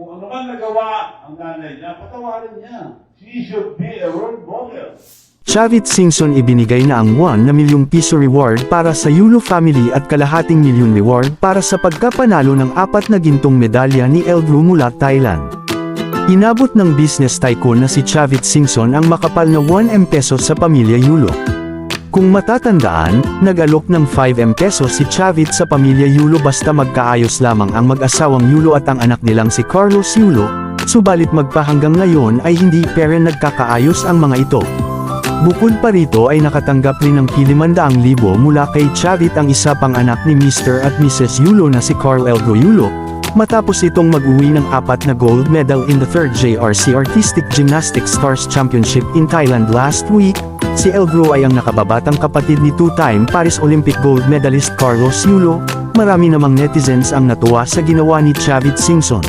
kung ano man nagawa ang nanay niya, patawarin niya. She should be a role model. Chavit Singson ibinigay na ang 1 na milyong piso reward para sa Yulo family at kalahating milyon reward para sa pagkapanalo ng 4 na gintong medalya ni Eldru mula Thailand. Inabot ng business tycoon na si Chavit Singson ang makapal na 1M pesos sa pamilya Yulo. Kung matatandaan, nag-alok ng 5M pesos si Chavit sa pamilya Yulo basta magkaayos lamang ang mag-asawang Yulo at ang anak nilang si Carlos Yulo, subalit magpahanggang ngayon ay hindi pa rin nagkakaayos ang mga ito. Bukod pa rito ay nakatanggap rin ng 500,000 mula kay Chavit ang isa pang anak ni Mr. at Mrs. Yulo na si Carl Eldro Yulo, matapos itong mag-uwi ng 4 na gold medal in the 3rd JRC Artistic Gymnastics Stars Championship in Thailand last week. Si Eldro ay ang nakababatang kapatid ni 2-time Paris Olympic gold medalist Carlos Yulo. Marami namang netizens ang natuwa sa ginawa ni Chavit Singson.